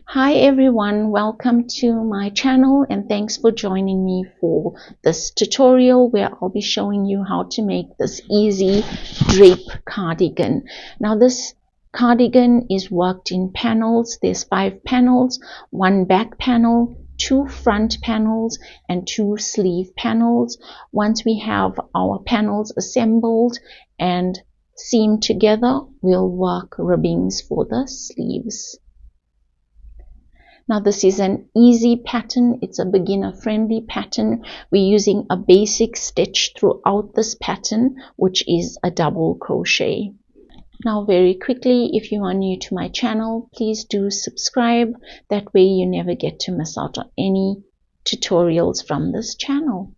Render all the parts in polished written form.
Hi everyone, welcome to my channel and thanks for joining me for this tutorial where I'll be showing you how to make this easy drape cardigan. Now this cardigan is worked in panels. There's 5 panels, 1 back panel, 2 front panels and 2 sleeve panels. Once we have our panels assembled and seamed together, we'll work ribbings for the sleeves. Now this is an easy pattern. It's a beginner friendly pattern. We're using a basic stitch throughout this pattern, which is a double crochet. Now very quickly, if you are new to my channel, please do subscribe. That way you never get to miss out on any tutorials from this channel.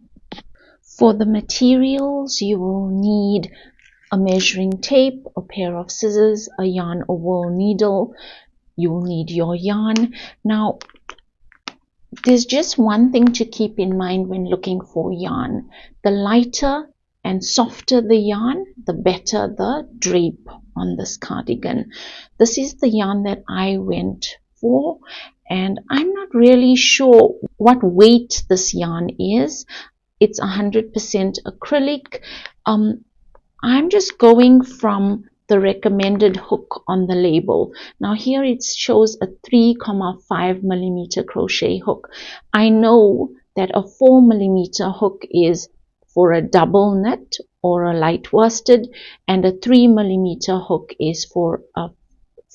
For the materials, you will need a measuring tape, a pair of scissors, a yarn or wool needle. You'll need your yarn. Now, there's just one thing to keep in mind when looking for yarn. The lighter and softer the yarn, the better the drape on this cardigan. This is the yarn that I went for, and I'm not really sure what weight this yarn is. It's 100% acrylic. I'm just going from the recommended hook on the label. Now here it shows a 3,5 millimeter crochet hook. I know that a 4 millimeter hook is for a double knit or a light worsted, and a 3 millimeter hook is for a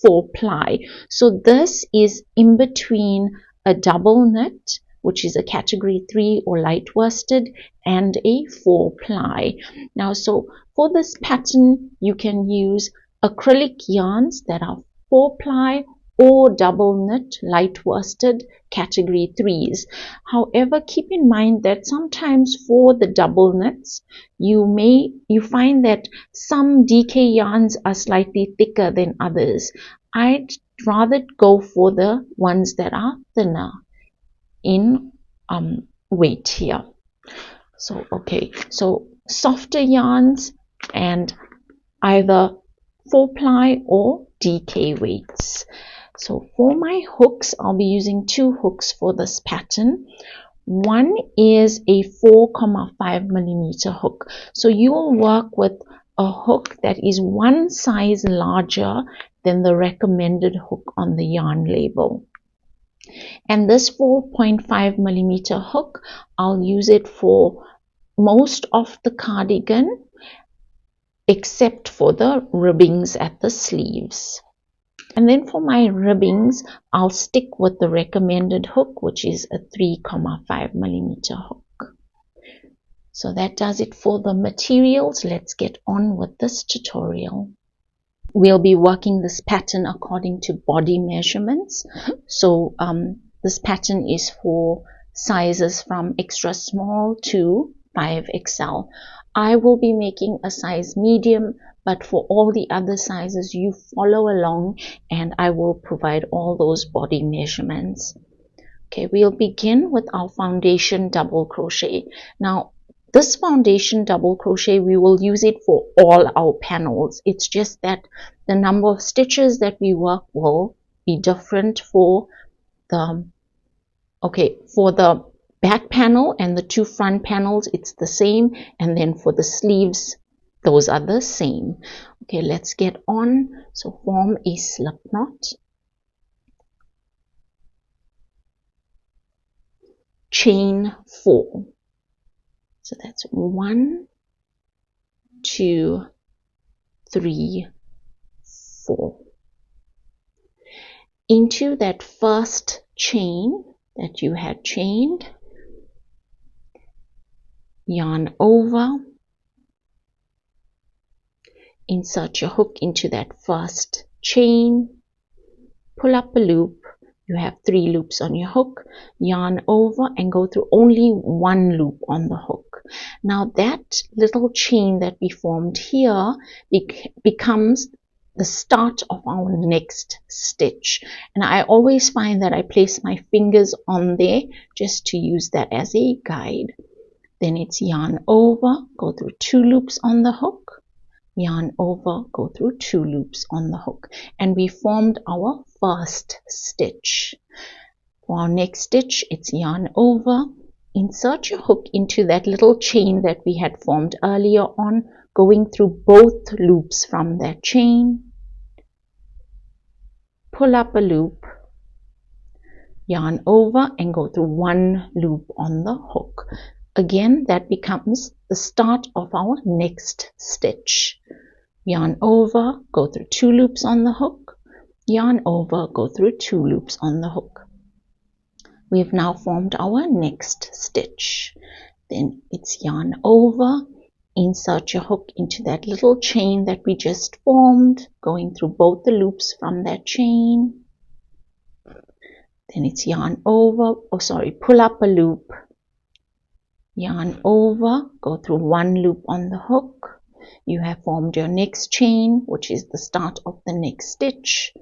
4-ply. So this is in between a double knit, which is a category 3 or light worsted, and a 4-ply. Now, so for this pattern, you can use acrylic yarns that are 4-ply or double knit light worsted category 3s. However, keep in mind that sometimes for the double knits, you find that some DK yarns are slightly thicker than others. I'd rather go for the ones that are thinner in weight here. So so softer yarns and either 4-ply or DK weights. So for my hooks, I'll be using 2 hooks for this pattern. One is a 4,5 millimeter hook. So you will work with a hook that is 1 size larger than the recommended hook on the yarn label. And this 4.5 millimeter hook, I'll use it for most of the cardigan except for the ribbings at the sleeves. And then for my ribbings, I'll stick with the recommended hook, which is a 3,5 millimeter hook. So that does it for the materials. Let's get on with this tutorial. We'll be working this pattern according to body measurements. So this pattern is for sizes from extra small to 5XL. I will be making a size medium, but for all the other sizes, you follow along and I will provide all those body measurements. Okay, we'll begin with our foundation double crochet. Now, this foundation double crochet, we will use it for all our panels. It's just that the number of stitches that we work will be different for the, for the back panel and the 2 front panels, it's the same. And then for the sleeves, those are the same. Okay, let's get on. So form a slip knot. Chain 4. So that's 1, 2, 3, 4. Into that first chain that you had chained, yarn over, insert your hook into that first chain, pull up a loop. You have 3 loops on your hook, yarn over and go through only 1 loop on the hook. Now that little chain that we formed here becomes the start of our next stitch. And I always find that I place my fingers on there just to use that as a guide. Then it's yarn over, go through 2 loops on the hook, yarn over, go through 2 loops on the hook, and we formed our first stitch. For our next stitch, it's yarn over, insert your hook into that little chain that we had formed earlier on, going through both loops from that chain, pull up a loop, yarn over and go through 1 loop on the hook. Again, that becomes the start of our next stitch. Yarn over, go through 2 loops on the hook, yarn over, go through 2 loops on the hook. We have now formed our next stitch. Then it's yarn over, insert your hook into that little chain that we just formed, going through both the loops from that chain. Then it's yarn over, pull up a loop, yarn over, go through 1 loop on the hook. You have formed your next chain, which is the start of the next stitch.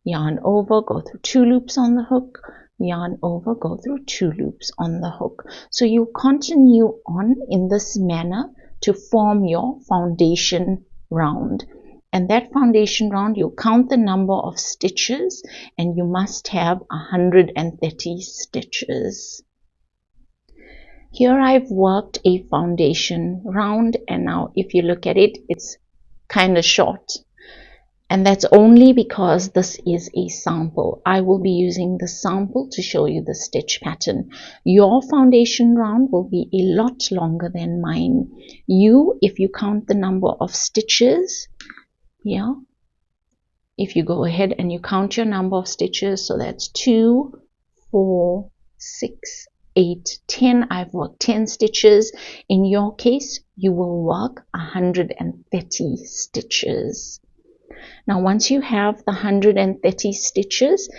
Yarn over, go through 2 loops on the hook, yarn over, go through 2 loops on the hook. So you continue on in this manner to form your foundation round. And that foundation round, you'll count the number of stitches, and you must have 130 stitches. Here I've worked a foundation round, and now if you look at it, it's kind of short. And that's only because this is a sample. I will be using the sample to show you the stitch pattern. Your foundation round will be a lot longer than mine. If you count the number of stitches, here, if you go ahead and you count your number of stitches, so that's 2, 4, 6, 8, 10. I've worked 10 stitches. In your case, you will work 130 stitches. Now, once you have the 130 stitches,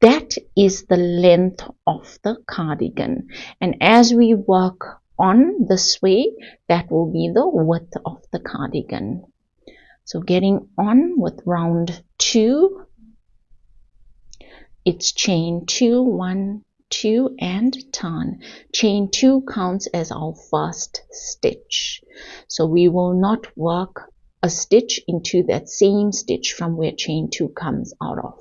that is the length of the cardigan. And as we work on this way, that will be the width of the cardigan. So getting on with round 2, it's chain 2, 1, 2, and turn. Chain 2 counts as our first stitch. So we will not work a stitch into that same stitch from where chain 2 comes out of.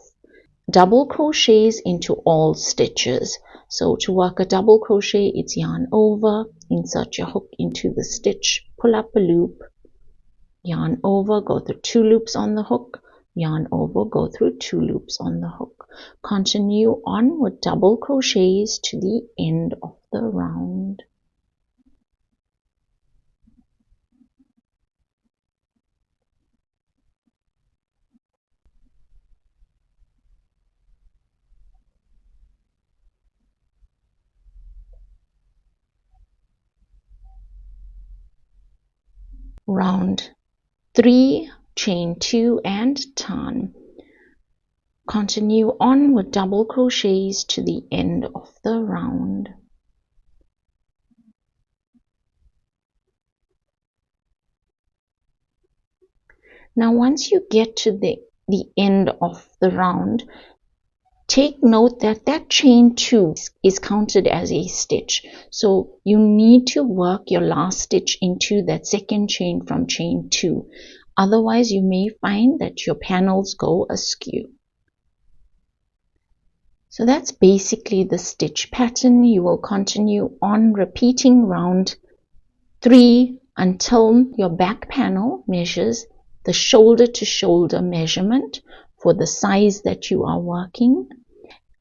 Double crochets into all stitches. So to work a double crochet, it's yarn over, insert your hook into the stitch, pull up a loop, yarn over, go through 2 loops on the hook, yarn over, go through 2 loops on the hook. Continue on with double crochets to the end of the round. Round 3, chain 2 and turn. Continue on with double crochets to the end of the round. Now once you get to the end of the round, take note that that chain 2 is counted as a stitch. So you need to work your last stitch into that second chain from chain 2. Otherwise, you may find that your panels go askew. So that's basically the stitch pattern. You will continue on repeating round 3 until your back panel measures the shoulder to shoulder measurement for the size that you are working,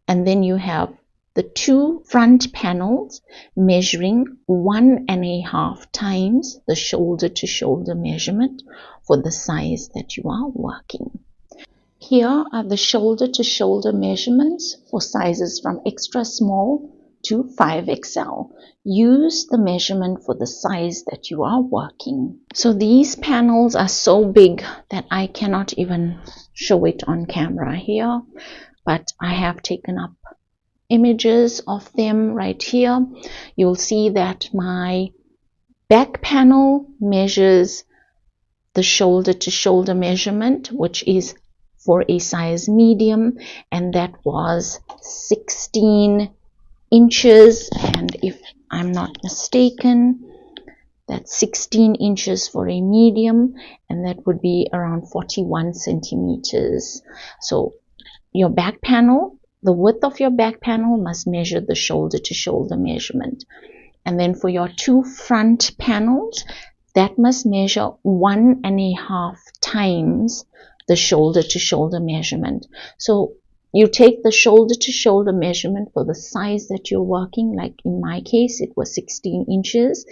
and then you have the 2 front panels measuring 1.5 times the shoulder to shoulder measurement for the size that you are working. Here are the shoulder to shoulder measurements for sizes from extra small to 5XL. Use the measurement for the size that you are working. So these panels are so big that I cannot even show it on camera here, but I have taken up images of them right here. You'll see that my back panel measures the shoulder to shoulder measurement, which is for a size medium, and that was 16 inches, and if I'm not mistaken, That's 16 inches for a medium, and that would be around 41 centimeters. So your back panel, the width of your back panel must measure the shoulder to shoulder measurement. And then for your two front panels, that must measure 1.5 times the shoulder to shoulder measurement. So you take the shoulder to shoulder measurement for the size that you're working, like in my case it was 16 inches,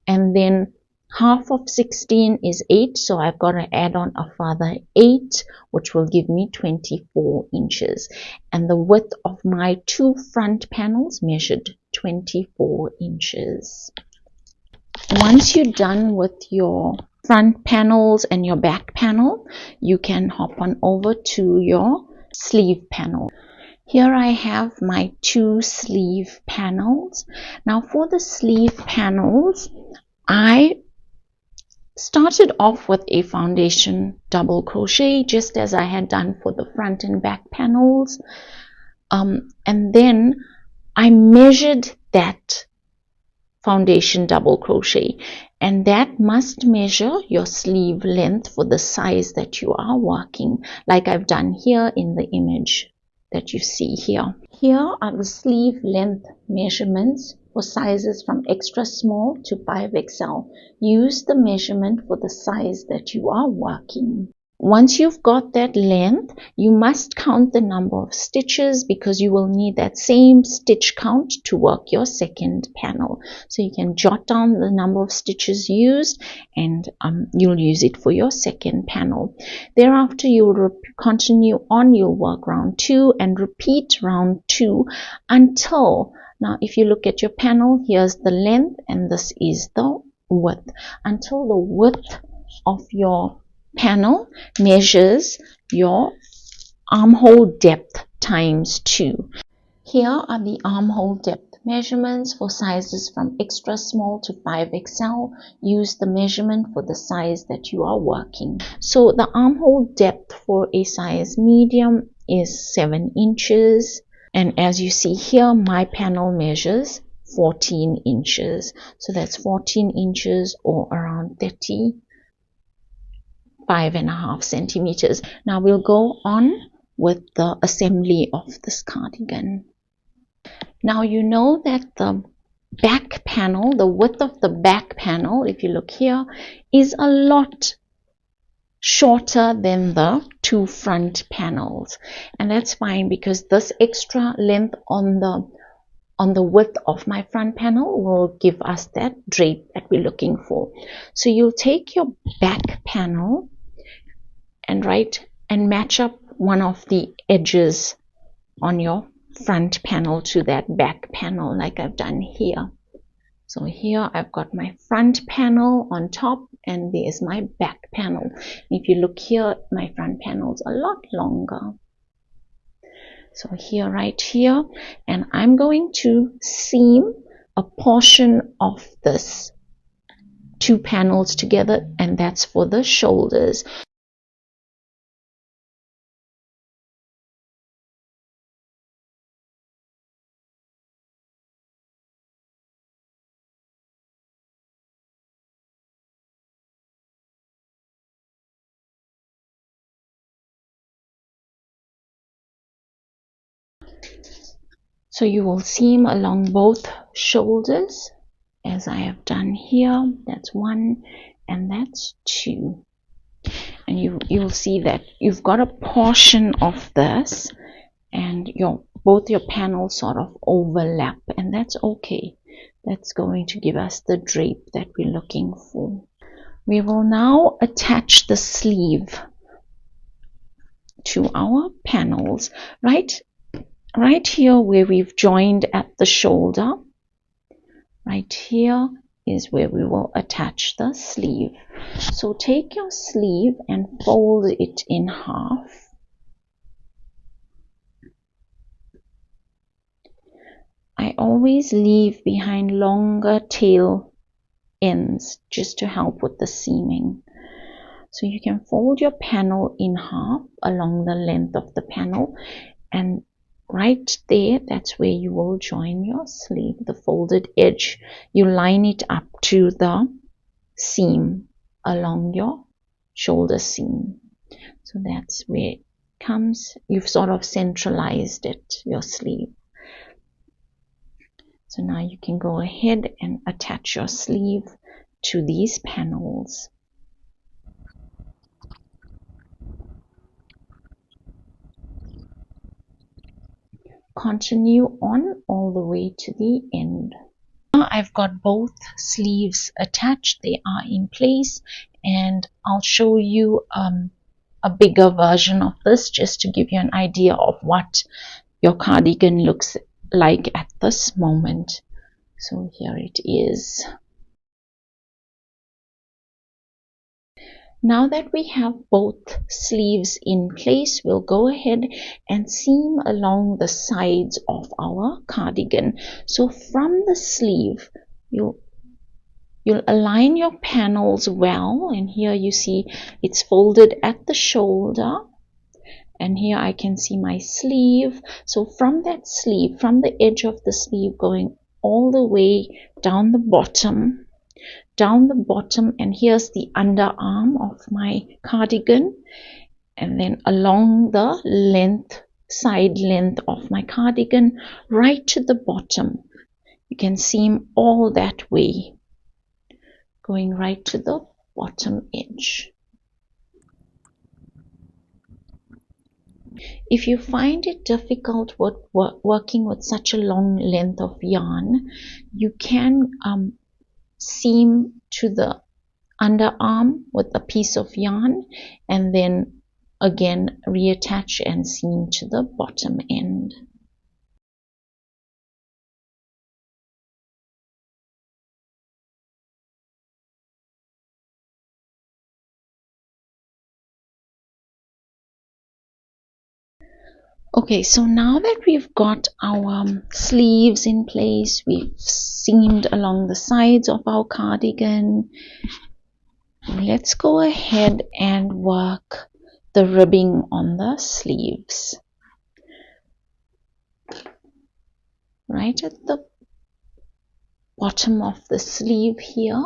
and then half of 16 is 8, so I've got to add on a further 8, which will give me 24 inches. And the width of my two front panels measured 24 inches. Once you're done with your front panels and your back panel, you can hop on over to your sleeve panel. Here I have my two sleeve panels. Now for the sleeve panels, I started off with a foundation double crochet, just as I had done for the front and back panels, and then I measured that foundation double crochet, and that must measure your sleeve length for the size that you are working, like I've done here in the image that you see here. Here are the sleeve length measurements for sizes from extra small to 5XL. Use the measurement for the size that you are working. Once you've got that length, you must count the number of stitches, because you will need that same stitch count to work your second panel. So you can jot down the number of stitches used, and you'll use it for your second panel. Thereafter, you'll continue on, you'll work round 2 and repeat round 2 until, now if you look at your panel, here's the length and this is the width, until the width of your panel measures your armhole depth times 2. Here are the armhole depth measurements for sizes from extra small to 5XL. Use the measurement for the size that you are working. So the armhole depth for a size medium is 7 inches, and as you see here, my panel measures 14 inches. So that's 14 inches or around 35.5 centimeters. Now we'll go on with the assembly of this cardigan. Now you know that the back panel, the width of the back panel, if you look here, is a lot shorter than the two front panels, and that's fine, because this extra length on the width of my front panel will give us that drape that we're looking for. So you'll take your back panel and match up one of the edges on your front panel to that back panel, like I've done here. So here I've got my front panel on top, and there's my back panel. If you look here, my front panel's a lot longer. So here, right here, and I'm going to seam a portion of this two panels together, and that's for the shoulders. So you will seam along both shoulders, as I have done here. That's 1 and that's 2. And you'll see that you've got a portion of this, and both your panels sort of overlap, and that's okay. That's going to give us the drape that we're looking for. We will now attach the sleeve to our panels. Right here where we've joined at the shoulder, right here is where we will attach the sleeve. So take your sleeve and fold it in half. I always leave behind longer tail ends just to help with the seaming. So you can fold your panel in half along the length of the panel, and right there, that's where you will join your sleeve, the folded edge. You line it up to the seam along your shoulder seam. So that's where it comes. You've sort of centralized it, your sleeve. So now you can go ahead and attach your sleeve to these panels. Continue on all the way to the end. Now I've got both sleeves attached, they are in place, and I'll show you a bigger version of this just to give you an idea of what your cardigan looks like at this moment. So here it is. Now that we have both sleeves in place, we'll go ahead and seam along the sides of our cardigan. So from the sleeve, you'll align your panels well, and here you see it's folded at the shoulder, and here I can see my sleeve. So from that sleeve, from the edge of the sleeve going all the way down the bottom, and here's the underarm of my cardigan, and then along the side length of my cardigan right to the bottom. You can seam all that way, going right to the bottom edge. If you find it difficult working with such a long length of yarn, you can seam to the underarm with a piece of yarn, and then again reattach and seam to the bottom end. Okay, so now that we've got our sleeves in place, we've seamed along the sides of our cardigan, let's go ahead and work the ribbing on the sleeves. Right at the bottom of the sleeve here,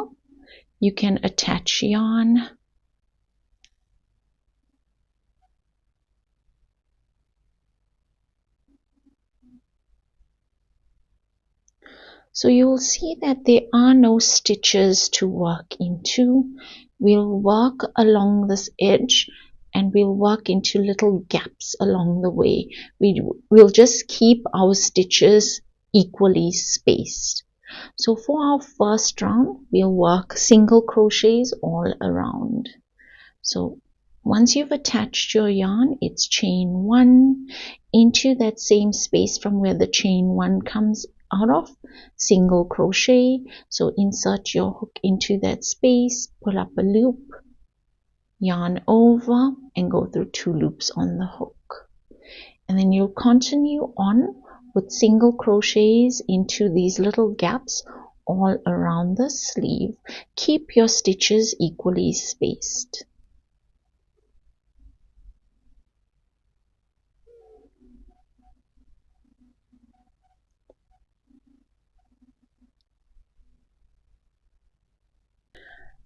you can attach yarn. So you'll see that there are no stitches to work into. We'll work along this edge, and we'll work into little gaps along the way. We'll just keep our stitches equally spaced. So for our first round, we'll work single crochets all around. So once you've attached your yarn, it's chain 1 into that same space from where the chain 1 comes out of, single crochet. So insert your hook into that space, pull up a loop, yarn over, and go through 2 loops on the hook. And then you'll continue on with single crochets into these little gaps all around the sleeve. Keep your stitches equally spaced.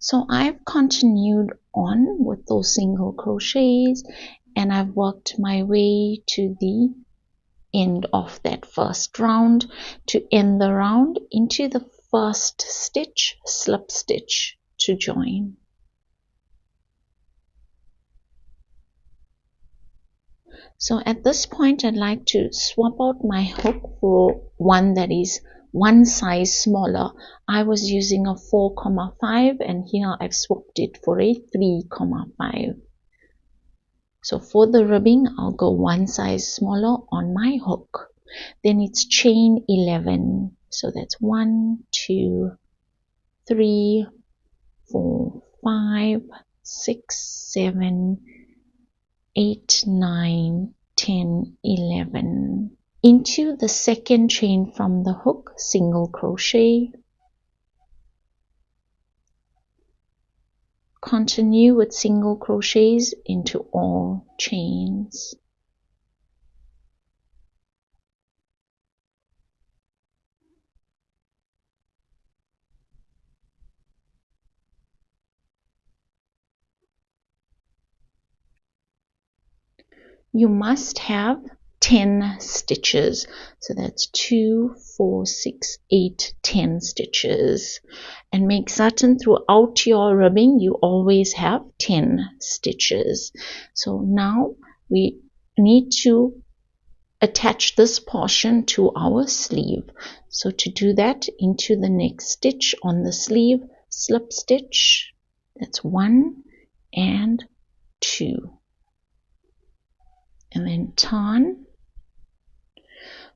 So I've continued on with those single crochets, and I've worked my way to the end of that first round. To end the round, into the first stitch, slip stitch to join. So at this point, I'd like to swap out my hook for one that is one size smaller. I was using a 4,5, and here I've swapped it for a 3,5. So for the ribbing, I'll go one size smaller on my hook. Then it's chain 11. So that's 1, 2, 3, 4, 5, 6, 7, 8, 9, 10, 11. Into the second chain from the hook, single crochet. Continue with single crochets into all chains. You must have 10 stitches. So that's 2, 4, 6, 8, 10 stitches. And make certain throughout your ribbing you always have 10 stitches. So now we need to attach this portion to our sleeve. So to do that, into the next stitch on the sleeve, slip stitch. That's 1 and 2. And then turn.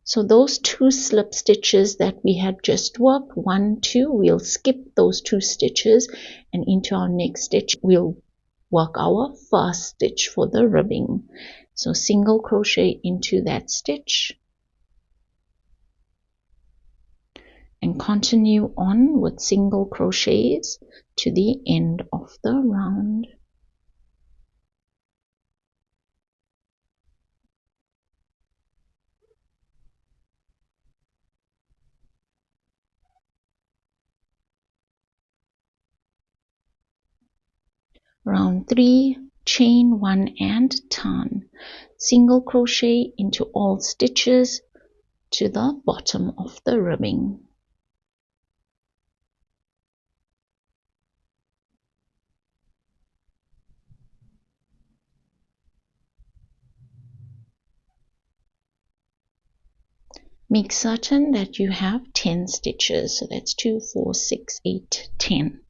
So those 2 slip stitches that we had just worked, 1, 2, we'll skip those 2 stitches, and into our next stitch we'll work our first stitch for the ribbing. So single crochet into that stitch and continue on with single crochets to the end of the round. Round 3, chain 1 and turn. Single crochet into all stitches to the bottom of the ribbing. Make certain that you have 10 stitches. So that's 2, 4, 6, 8, 10.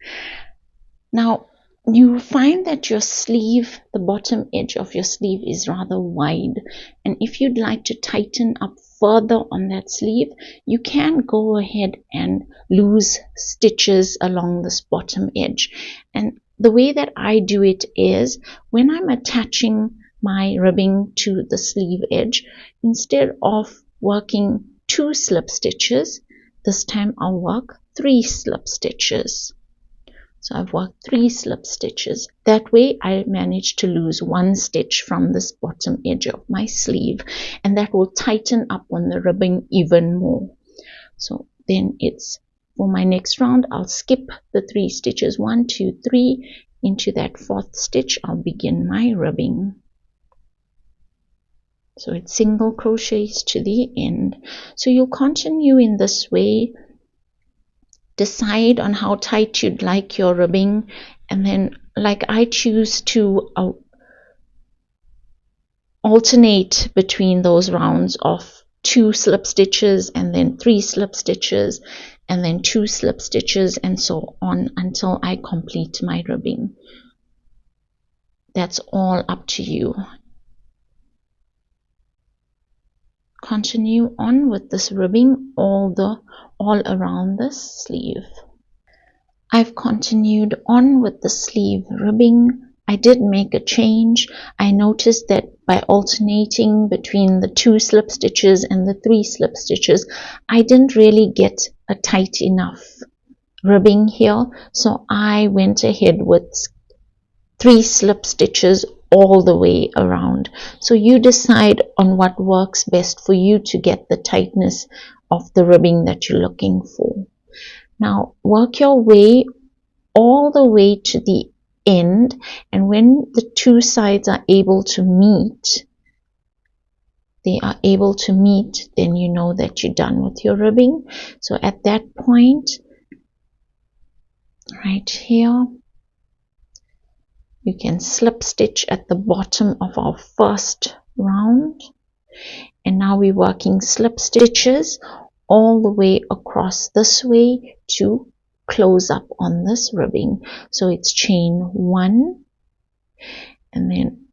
Now you find that your sleeve, the bottom edge of your sleeve is rather wide, and if you'd like to tighten up further on that sleeve, you can go ahead and lose stitches along this bottom edge. And the way that I do it is, when I'm attaching my ribbing to the sleeve edge, instead of working 2 slip stitches, this time I'll work 3 slip stitches. So I've worked 3 slip stitches. That way I managed to lose 1 stitch from this bottom edge of my sleeve, and that will tighten up on the ribbing even more. So then it's, for my next round, I'll skip the 3 stitches, 1, 2, 3. Into that 4th stitch I'll begin my ribbing. So it's single crochets to the end. So you'll continue in this way. Decide on how tight you'd like your ribbing, and then, like, I choose to alternate between those rounds of 2 slip stitches and then 3 slip stitches and then 2 slip stitches, and so on until I complete my ribbing. That's all up to you. Continue on with this ribbing all around the sleeve. I've continued on with the sleeve ribbing. I did make a change. I noticed that by alternating between the 2 slip stitches and the 3 slip stitches, I didn't really get a tight enough ribbing here, so I went ahead with 3 slip stitches all the way around. So you decide on what works best for you to get the tightness of the ribbing that you're looking for. Now work your way all the way to the end, and when the 2 sides are able to meet, then you know that you're done with your ribbing. So at that point, right here, you can slip stitch at the bottom of our first round, and now we're working slip stitches all the way across this way to close up on this ribbing. So it's chain 1, and then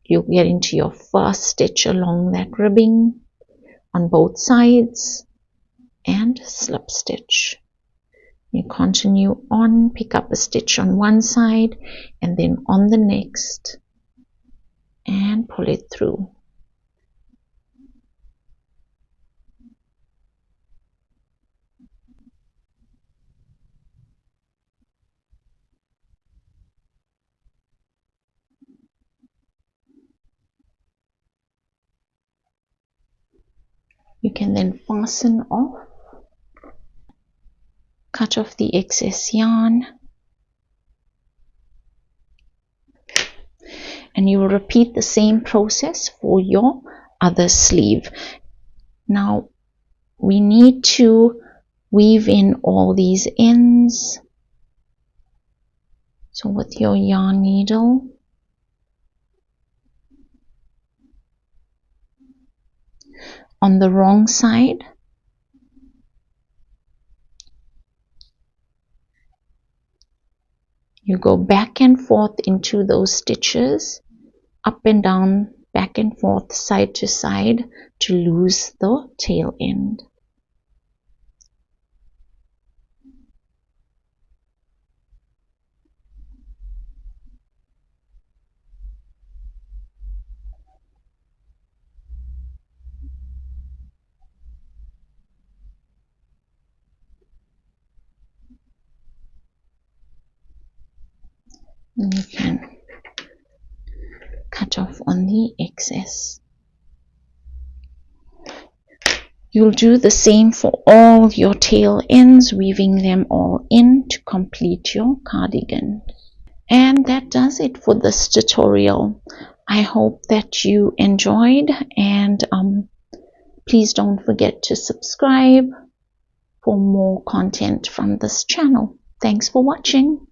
you'll get into your first stitch along that ribbing on both sides and slip stitch. You continue on, pick up a stitch on one side and then on the next and pull it through. You can then fasten off, cut off the excess yarn, and you will repeat the same process for your other sleeve. Now we need to weave in all these ends. So with your yarn needle, on the wrong side, you go back and forth into those stitches, up and down, back and forth, side to side, to lose the tail end. And you can cut off on the excess. You'll do the same for all your tail ends, weaving them all in to complete your cardigan. And that does it for this tutorial. I hope that you enjoyed, and please don't forget to subscribe for more content from this channel. Thanks for watching.